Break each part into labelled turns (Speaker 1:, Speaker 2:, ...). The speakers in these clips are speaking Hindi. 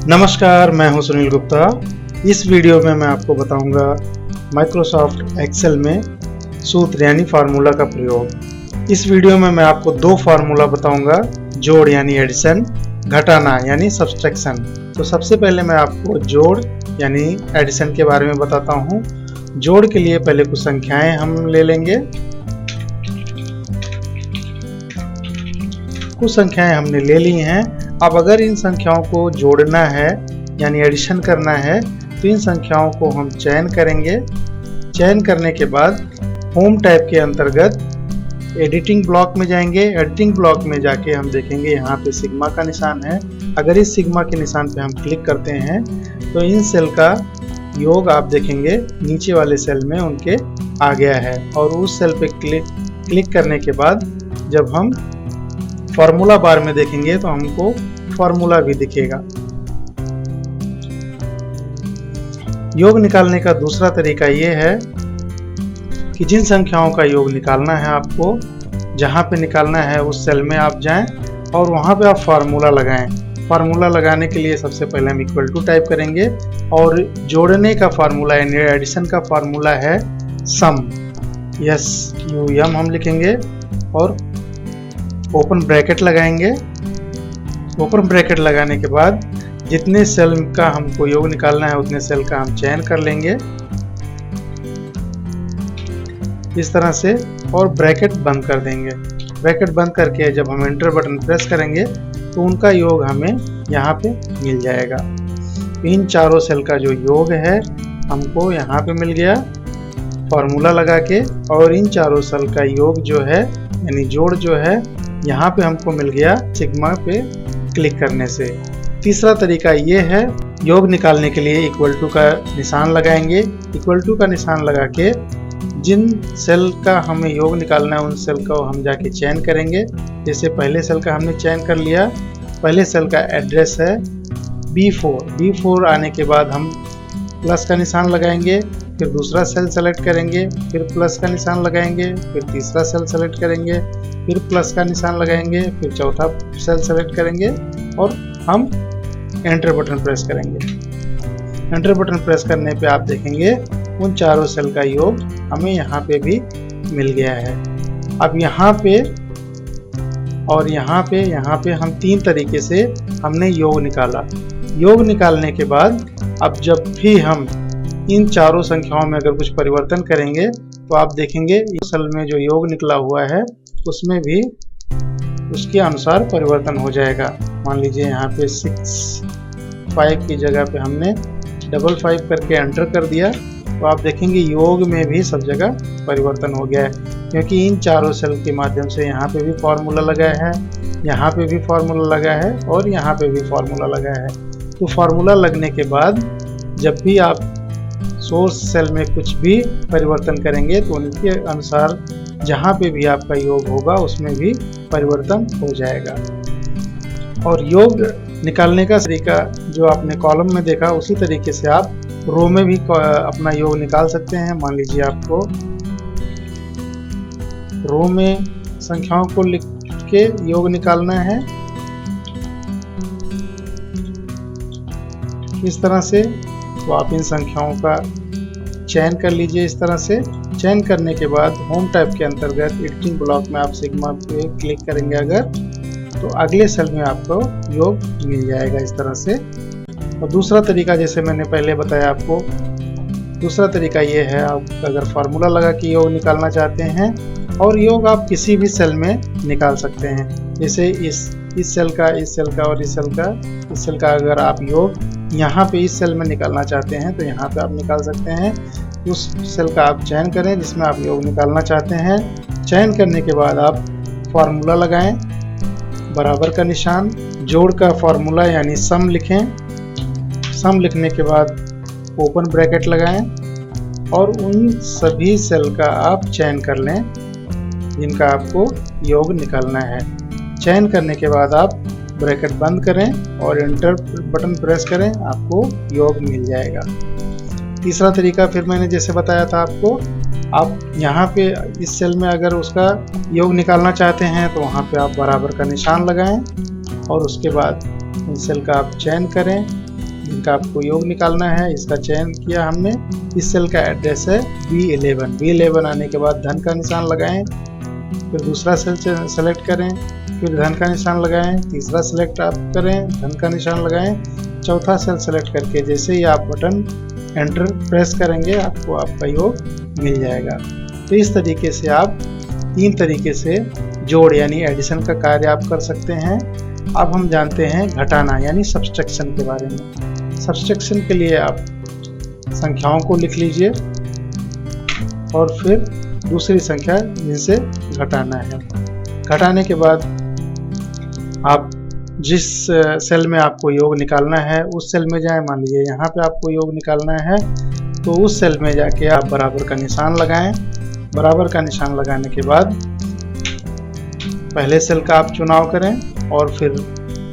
Speaker 1: नमस्कार, मैं हूं सुनील गुप्ता। इस वीडियो में मैं आपको बताऊंगा माइक्रोसॉफ्ट एक्सेल में सूत्र यानी फार्मूला का प्रयोग। इस वीडियो में मैं आपको दो फार्मूला बताऊंगा, जोड़ यानी एडिशन, घटाना यानी सब्सट्रैक्शन। तो सबसे पहले मैं आपको जोड़ यानी एडिशन के बारे में बताता हूं। जोड़ के लिए पहले कुछ संख्याएं हम ले लेंगे। कुछ संख्याएं हमने ले ली हैं। अब अगर इन संख्याओं को जोड़ना है यानी एडिशन करना है तो इन संख्याओं को हम चयन करेंगे। चयन करने के बाद होम टैब के अंतर्गत एडिटिंग ब्लॉक में जाएंगे। एडिटिंग ब्लॉक में जाके हम देखेंगे यहाँ पे सिग्मा का निशान है। अगर इस सिग्मा के निशान पे हम क्लिक करते हैं तो इन सेल का योग आप देखेंगे नीचे वाले सेल में उनके आ गया है। और उस सेल पे क्लिक करने के बाद जब हम फॉर्मूला बार में देखेंगे तो हमको फॉर्मूला भी दिखेगा। योग निकालने का दूसरा तरीका ये है कि जिन संख्याओं का योग निकालना है आपको, जहां पे निकालना है उस सेल में आप जाएं और वहां पे आप फार्मूला लगाएं। फार्मूला लगाने के लिए सबसे पहले हम इक्वल टू टाइप करेंगे और जोड़ने का फार्मूला यानी एडिशन का फार्मूला है सम, SUM हम लिखेंगे और ओपन ब्रैकेट लगाएंगे। ओपन ब्रैकेट लगाने के बाद जितने सेल का हमको योग निकालना है उतने सेल का हम चयन कर लेंगे इस तरह से और ब्रैकेट बंद कर देंगे। ब्रैकेट बंद करके जब हम एंटर बटन प्रेस करेंगे तो उनका योग हमें यहाँ पे मिल जाएगा। इन चारों सेल का जो योग है हमको यहाँ पे मिल गया फॉर्मूला लगा के, और इन चारों सेल का योग जो है यानी जोड़ जो है यहाँ पे हमको मिल गया सिग्मा पे क्लिक करने से। तीसरा तरीका ये है, योग निकालने के लिए इक्वल टू का निशान लगाएंगे। इक्वल टू का निशान लगा के जिन सेल का हमें योग निकालना है उन सेल को हम जाके चयन करेंगे। जैसे पहले सेल का हमने चयन कर लिया। पहले सेल का एड्रेस है B4 आने के बाद हम प्लस का निशान लगाएंगे, फिर दूसरा सेल सेलेक्ट करेंगे, फिर प्लस का निशान लगाएंगे, फिर तीसरा सेल सेलेक्ट करेंगे, फिर प्लस का निशान लगाएंगे, फिर चौथा सेल सेलेक्ट करेंगे और हम एंटर बटन प्रेस करेंगे। एंटर बटन प्रेस करने पे आप देखेंगे उन चारों सेल का योग हमें यहाँ पे भी मिल गया है। अब यहाँ पे और यहाँ पे हम तीन तरीके से हमने योग निकाला। योग निकालने के बाद अब जब भी हम इन चारों संख्याओं में अगर कुछ परिवर्तन करेंगे तो आप देखेंगे इस सेल में जो योग निकला हुआ है उसमें भी उसके अनुसार परिवर्तन हो जाएगा। मान लीजिए यहाँ पे 6-5 की जगह पे हमने 5-5 करके एंटर कर दिया तो आप देखेंगे योग में भी सब जगह परिवर्तन हो गया है, क्योंकि इन चारों सेल के माध्यम से यहाँ पे भी फॉर्मूला लगा है, यहाँ पे भी फॉर्मूला लगा है और यहाँ पे भी फॉर्मूला लगा है। तो फार्मूला लगने के बाद जब भी आप सोर्स सेल में कुछ भी परिवर्तन करेंगे तो उनके अनुसार जहाँ पे भी आपका योग होगा उसमें भी परिवर्तन हो जाएगा। और योग निकालने का तरीका जो आपने कॉलम में देखा उसी तरीके से आप रो में भी अपना योग निकाल सकते हैं। मान लीजिए आपको रो में संख्याओं को लिख के योग निकालना है इस तरह से, तो आप इन संख्याओं का चयन कर लीजिए। इस तरह से चयन करने के बाद होम टैब के अंतर्गत एडिटिंग ब्लॉक में आप सिग्मा पे क्लिक करेंगे अगर, तो अगले सेल में आपको योग मिल जाएगा इस तरह से। और दूसरा तरीका जैसे मैंने पहले बताया आपको, दूसरा तरीका ये है, आप अगर फार्मूला लगा के योग निकालना चाहते हैं और योग आप किसी भी सेल में निकाल सकते हैं। जैसे इस सेल का, इस सेल का और इस सेल का अगर आप योग यहाँ पे इस सेल में निकालना चाहते हैं तो यहाँ पे आप निकाल सकते हैं। उस सेल का आप चयन करें जिसमें आप योग निकालना चाहते हैं। चयन करने के बाद आप फार्मूला लगाएं, बराबर का निशान, जोड़ का फार्मूला यानी सम लिखें। सम लिखने के बाद ओपन ब्रैकेट लगाएं और उन सभी सेल का आप चयन कर लें जिनका आपको योग निकालना है। चयन करने के बाद आप ब्रैकेट बंद करें और एंटर बटन प्रेस करें, आपको योग मिल जाएगा। तीसरा तरीका फिर मैंने जैसे बताया था आपको, आप यहाँ पे इस सेल में अगर उसका योग निकालना चाहते हैं तो वहाँ पे आप बराबर का निशान लगाएं और उसके बाद सेल का आप चयन करें जिनका आपको योग निकालना है, इसका चयन किया हमने। इस सेल का एड्रेस है B11। B11 आने के बाद धन का निशान लगाएं, फिर दूसरा सेल सेलेक्ट करें, फिर धन का निशान लगाएं, तीसरा सेलेक्ट आप करें, धन का निशान लगाएं, चौथा सेल सेलेक्ट करके जैसे ही आप बटन एंटर प्रेस करेंगे आपको आपका योग मिल जाएगा। तो इस तरीके से आप 3 तरीके से जोड़ यानी एडिशन का कार्य आप कर सकते हैं। अब हम जानते हैं घटाना यानी सब्सट्रैक्शन के बारे में। सब्सट्रैक्शन के लिए आप संख्याओं को लिख लीजिए और फिर दूसरी संख्या जिनसे घटाना है। घटाने के बाद आप जिस सेल में आपको योग निकालना है उस सेल में जाएं। मान लीजिए यहाँ पे आपको योग निकालना है तो उस सेल में जाके आप बराबर का निशान लगाएं। बराबर का निशान लगाने के बाद पहले सेल का आप चुनाव करें और फिर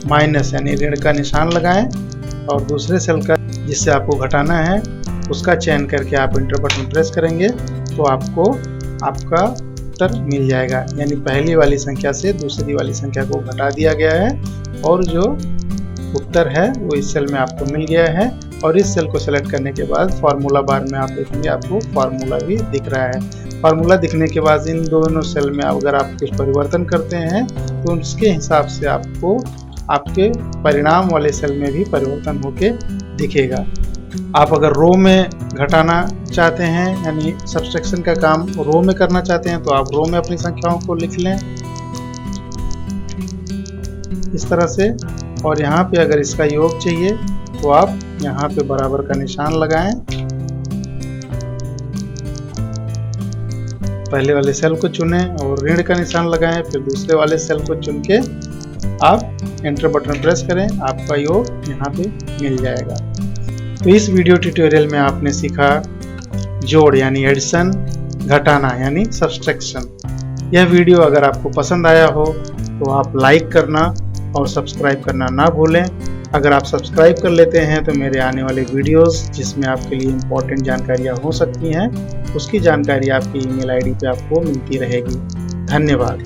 Speaker 1: माइनस यानी ऋण का निशान लगाएं और दूसरे सेल का जिससे आपको घटाना है उसका चयन करके आप इंटर बटन प्रेस करेंगे तो आपको आपका उत्तर मिल जाएगा। यानी पहली वाली संख्या से दूसरी वाली संख्या को घटा दिया गया है और जो उत्तर है वो इस सेल में आपको मिल गया है। और इस सेल को सेलेक्ट करने के बाद फार्मूला बार में आप देखेंगे आपको फार्मूला भी दिख रहा है। फार्मूला दिखने के बाद इन दोनों सेल में अगर आप कुछ परिवर्तन करते हैं तो उसके हिसाब से आपको आपके परिणाम वाले सेल में भी परिवर्तन होके दिखेगा। आप अगर रो में घटाना चाहते हैं यानी सब्सट्रैक्शन का काम रो में करना चाहते हैं तो आप रो में अपनी संख्याओं को लिख लें इस तरह से। और यहाँ पे अगर इसका योग चाहिए तो आप यहाँ पे बराबर का निशान लगाएं, पहले वाले सेल को चुनें और ऋण का निशान लगाएं, फिर दूसरे वाले सेल को चुन के आप एंटर बटन प्रेस करें, आपका योग यहाँ पे मिल जाएगा। तो इस वीडियो ट्यूटोरियल में आपने सीखा जोड़ यानी एडिशन, घटाना यानी सब्सट्रैक्शन। यह वीडियो अगर आपको पसंद आया हो तो आप लाइक करना और सब्सक्राइब करना ना भूलें। अगर आप सब्सक्राइब कर लेते हैं तो मेरे आने वाले वीडियोस जिसमें आपके लिए इम्पोर्टेंट जानकारियाँ हो सकती हैं उसकी जानकारी आपकी ईमेल आईडी पे आपको मिलती रहेगी। धन्यवाद।